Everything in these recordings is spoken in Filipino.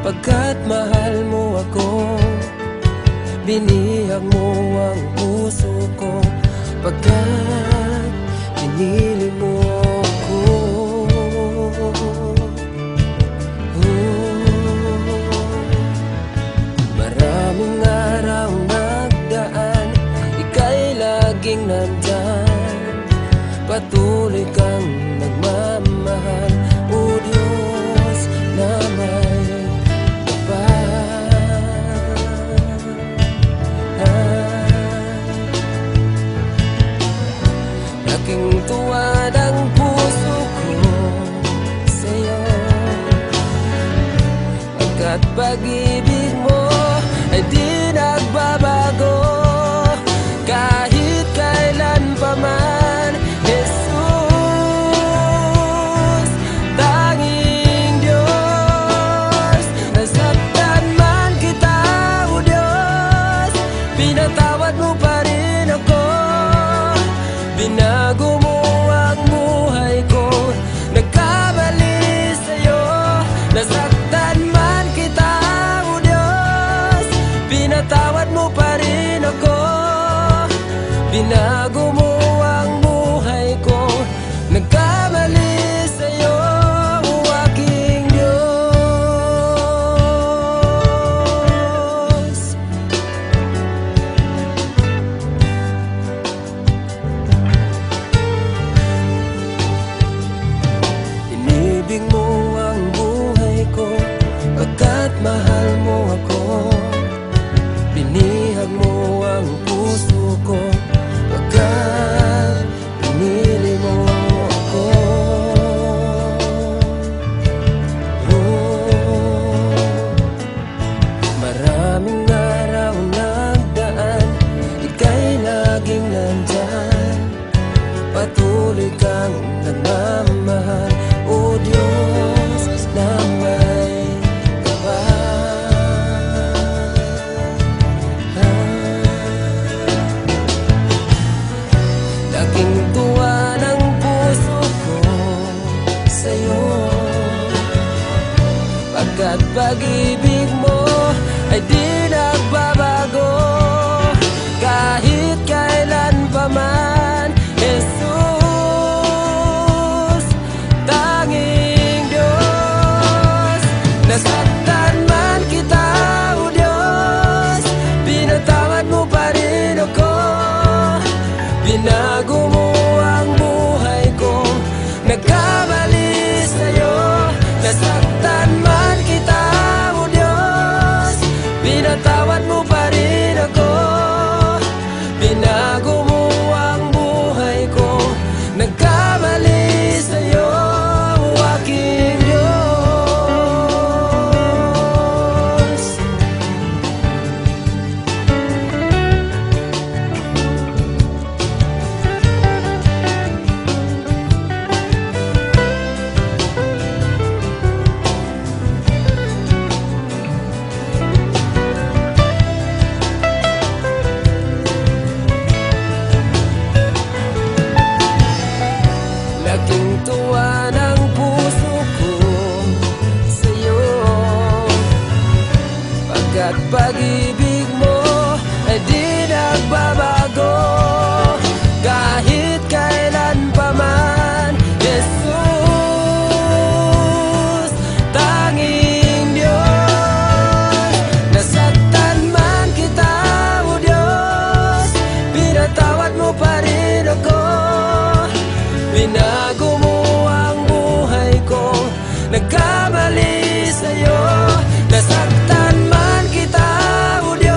Pagkat mahal mo ako, binihag mo ang puso ko. Pagkat pinili mo ako, maraming araw nagdaan, ika'y laging nandyan. Patuloy kang nagmamahal, o Diyos na may laking tuwa ng puso ko sa'yo, pagkat pag-ibig mo ay di nagbabago kahit kailan pa man. Jesus, tanging Diyos, nasaktan man kita, o Diyos, pinatawad mo pa rin ako. Binago mo ang buhay ko, nagkamali sa'yo. Nasaktan man kita, o Diyos, pinatawad mo pa rin ako. Binago mo ang buhay ko, nagkamali sa'yo, o aking Diyos. Inibig mo ang buhay ko, pagkat mahal mo ako. Binihag mo ang puso ko, pagkat pinili mo ako. Maraming araw nagdaan, ika'y laging nandyan. Patuloy kang nagmamahal, o Diyos na may laking tuwa ng puso ko sa'yo, pagkat pag-ibig mo ay di nagbabago kahit kailan pa man. Jesus, tanging Diyos, nasaktan man kita, o Diyos, pinatawad mo pa rin ako. Binago mo ang buhay ko, nagkamali sa'yo. Nasaktan man kita, o Diyos, pinatawad mo pa rin ako. Binago mo ang buhay ko, nagkamali sa'yo, o aking Diyos. Laking tuwa ng puso ko sa'yo, pagkat pag-ibig mo ay di nagbabago kahit kailan pa man. Jesus, tanging Diyos, nasaktan man kita, o Diyos, pinatawad mo pa rin ako. Binago mo ang buhay ko, nagkamali sa'yo. Nasaktan man kita, o Diyos,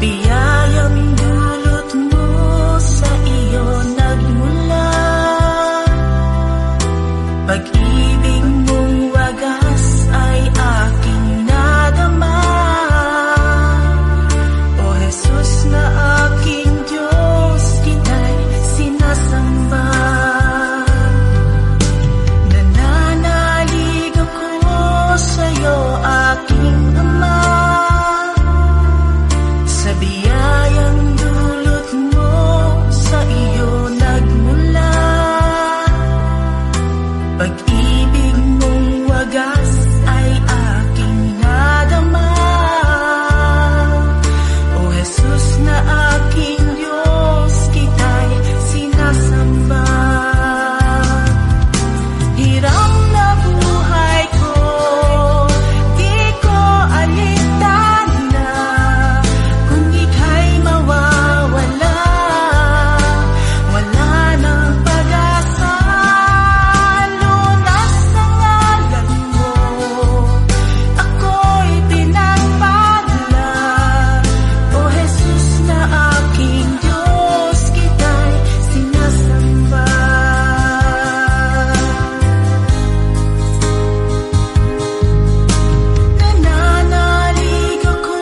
biyayang dulot mo sa iyo nagmula. Pag-ibig mong wagas ay aking nadama. O Jesus na aking Diyos, kita'y sinasamba. Nananalig ako sa'yo, aking Ama, sa biyayang dulot mo sa iyo nagmula. Pag-ibig mong wagas ay aking nadama. O Jesus na aking Diyos, kita'y sinasamba. Hirap na buhay ko, di ko alintana. Kung ika'y mawawala, wala nang pag-asa. Lunas ang ngalan mo, ako'y pinagpala. O Jesus na aking Diyos, kita'y sinasamba. Nananalig ako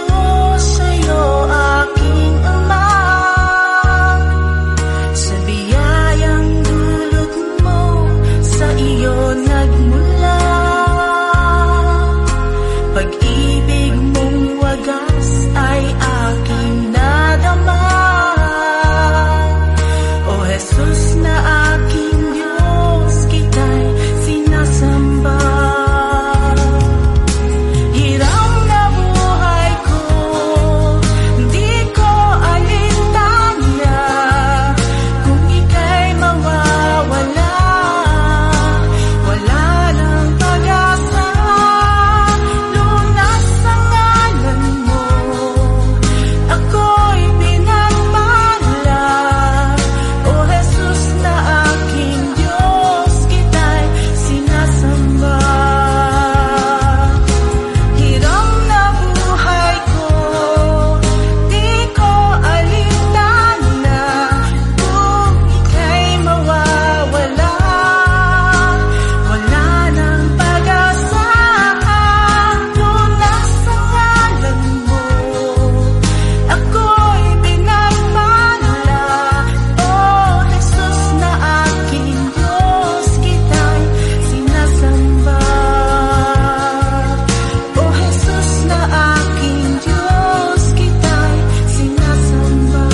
sa'yo, aking Ama, sa biyayang dulot mo sa iyo nagmula. Pag-ibig mong wagas ay aking nadama. O Jesus na aking Diyos, kita'y sinasamba. Hirap na buhay ko, di ko alintana. Kung ika'y mawawala, wala nang pag-asa. Lunas ang ngalan mo, ako'y pinagpala. O Jesus na aking Diyos, kita'y sinasamba. Hirap na buhay ko, di ko alintana. Kung ika'y mawawala, wala nang pag-asa. Lunas ang ngalan mo, ako'y pinagpala. O Jesus na aking Diyos, kita'y sinasamba. O Jesus na aking Diyos, kita'y sinasamba.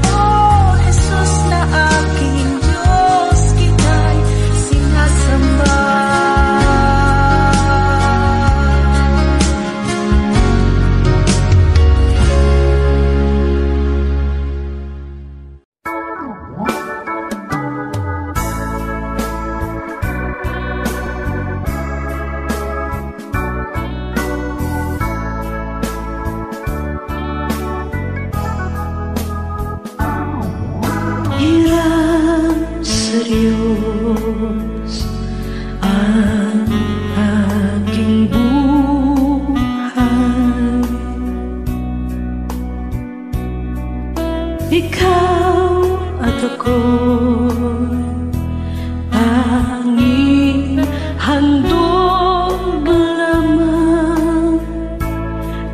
O Jesus na aking Diyos, kita'y sinasamba. Hirap serius ang aking buhay. Ikaw at ako'y tanging handog lamang.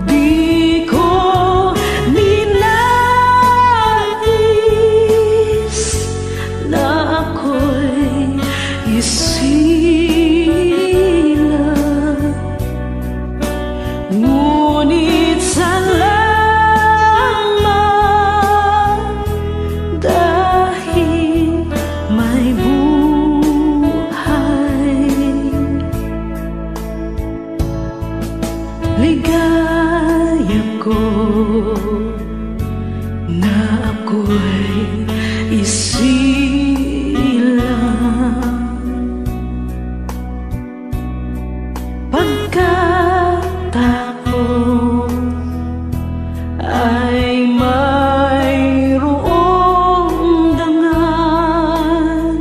Di ko ninais na ako'y isilang. Ngunit salamat dahil may buhay. Ligaya ko na ako'y isilang. Pagkatapos ay mayroong dangal.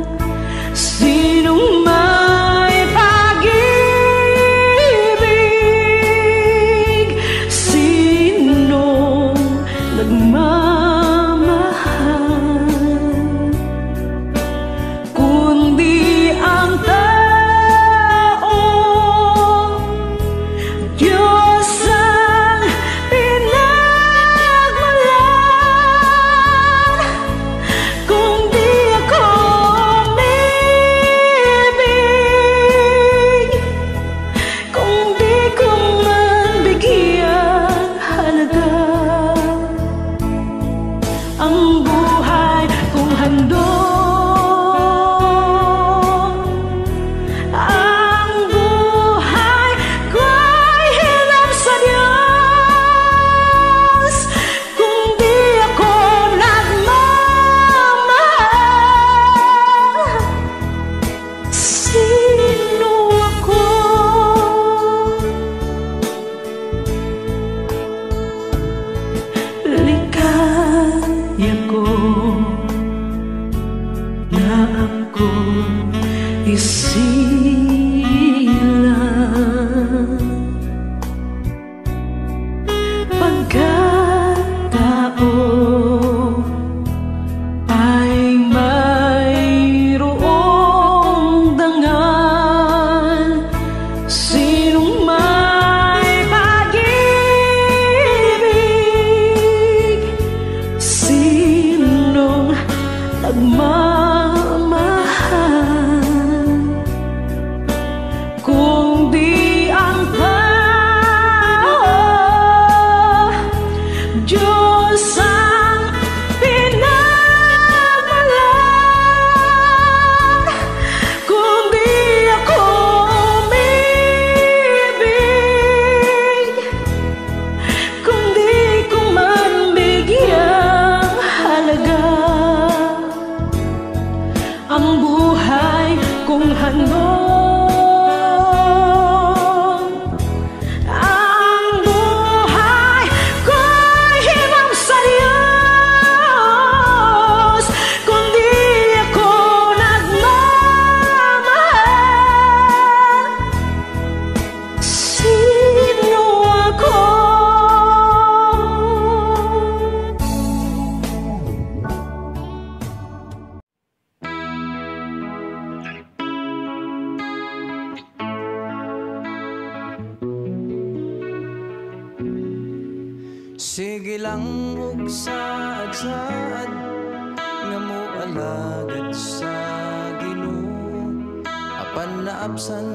Sinong may pag-ibig, sino Diyos ang pinagmulan. Kung di ako umibig, kung di ko man bigyang halaga ang buhay kong handog. Sige lang ug saad-saad nga mo alagad sa Ginoo, apan naabsan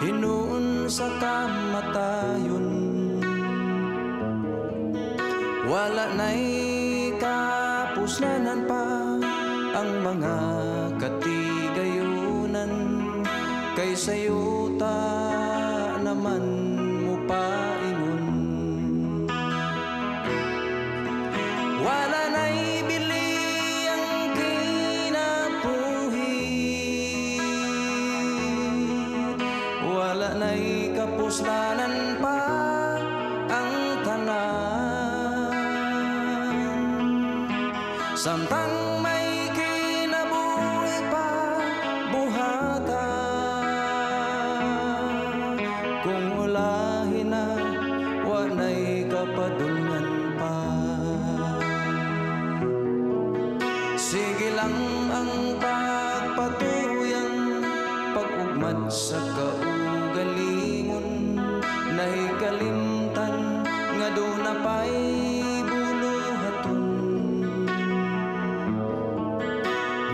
hinuon sa kamatayon. Wala na'y kapuslanan pa ang mga katigayunan, kay sayo ta naman mo paingon. Wala na'y bili ang kinabuhi, wala na'y kapuslanan pa ang tanan. Samtang may kinabuhi pa buhata, kung ulahin na wanay kapadungan pa. Sige lang ang pagpatuyang pag-ugmad sa kaugalingon, nahikalimtan nga doon na pa'y buluhaton.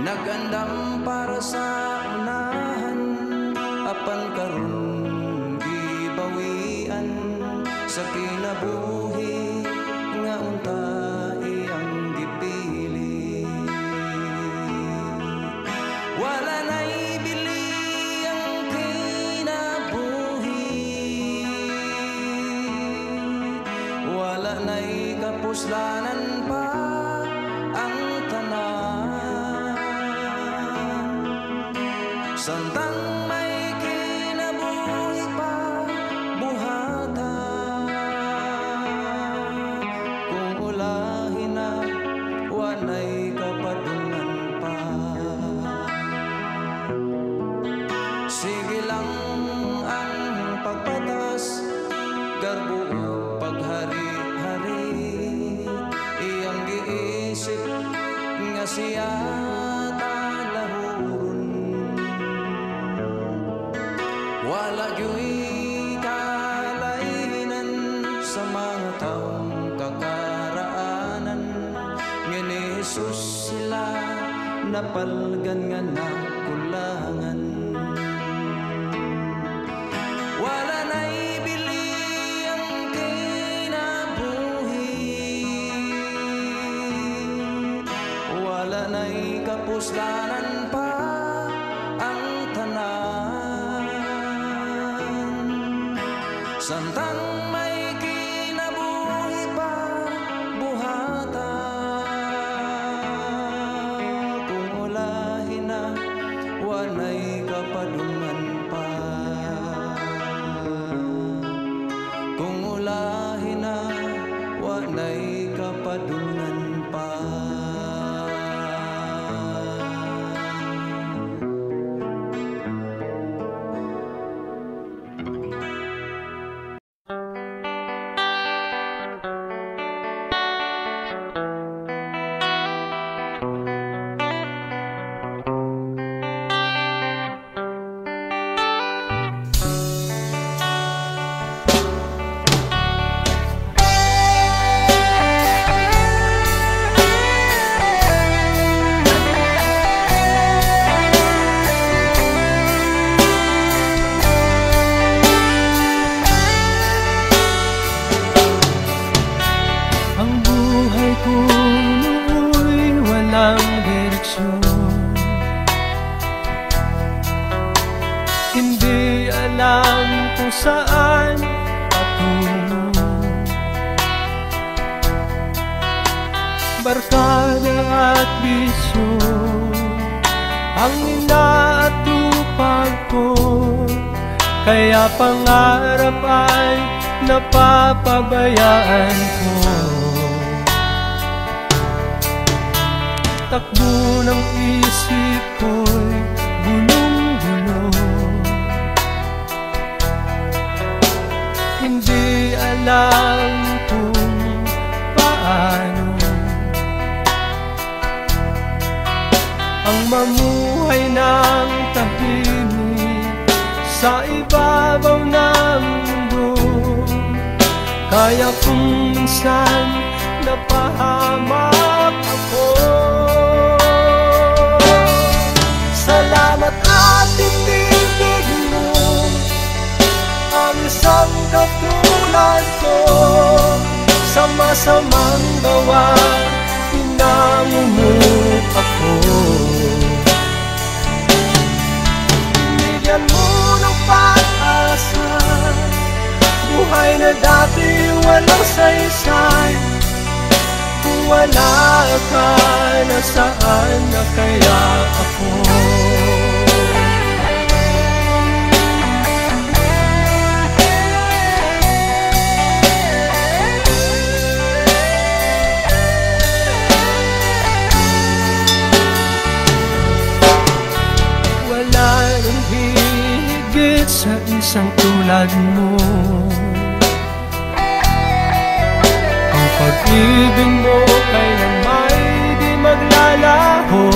Nagandam para sa unahan, apan karon gibawian sa kinabuhi nga unta iyang gipili. Wala na'y bili ang kinabuhi, wala na'y kapuslanan pa ang tanan. Samtang may kinabuhi pa buhata, kung ulahin na wanay kapadungan pa. Sige lang ang pagpatas, garbo o paghari-hari, iyang giisip nga siya talahuron. Wala gyu'y kalainan sa mga taong kakaraanan, nga ni Jesus sila napalgan nga nakulangan. Wala na'y bili ang kinabuhi, wala na'y kapuslanan pa ang tanan. Samtang may kinabuhi pa buhata, kung ulahin na wanay kapadungan pa. Kung ulahin na wanay kapadungan pa. kung saan patungo. Barkada at bisyo ang inaatupag ko, kaya pangarap ay napapabayaan ko. Takbo ng isip ko'y gulong-gulo, hindi alam kung paano ang mamuhay ng tahimik sa ibabaw ng mundo. Kaya kung minsan napahamak ako, salamat at tinibig mo ang isang katulad ko. Sa masamang gawa, pinangungup ako. Binigyan mo ng pag-asa, buhay na dati walang saysay. Kung wala ka, nasaan na kaya ako? Wala nang higit sa isang tulad mo. Ang pag-ibig mo kailan may di maglalaho.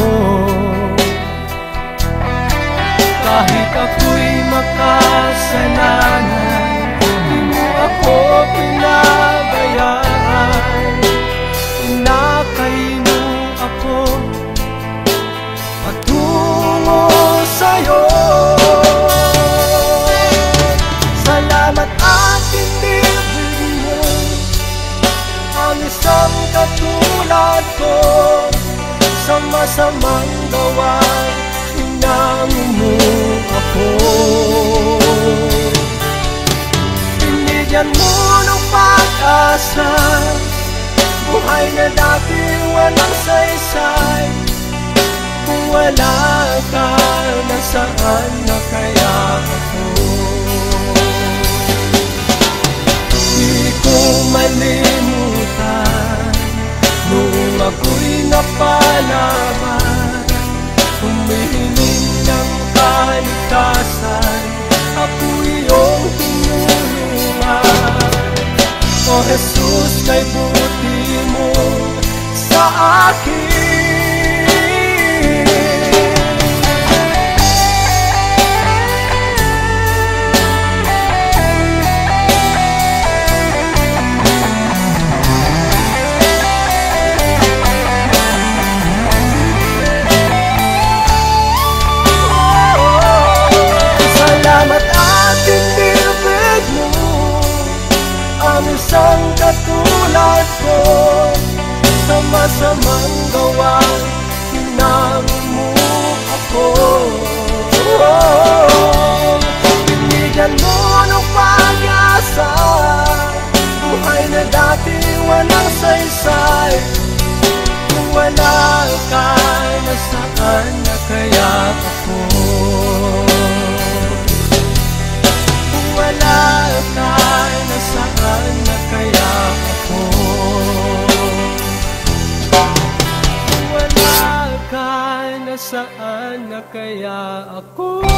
Kahit ako'y makasalanan, di mo ako pinabayaan. Inakay mo ako patungo sa'yo. Salamat at tinibig mo ang isang katulad ko. Sa masamang gawa, hinango mo ako. Binigyan mo ng pag-asa, buhay na dati walang saysay. Kung wala ka, nasaan na kaya ako? Di ko malimutan noong ako'y napalaban, humihiling ng kaligtasan, ako iyong tinulungan. O Jesus, kay buti mo sa akin. Isang katulad ko, sa masamang gawa, hinango mo ako. Binigyan mo ng pag-asa, buhay na dati walang saysay. Kung wala ka, nasaan na kaya ako? Kung wala ka, nasaan na kaya ako? Kung wala ka, nasaan na kaya ako?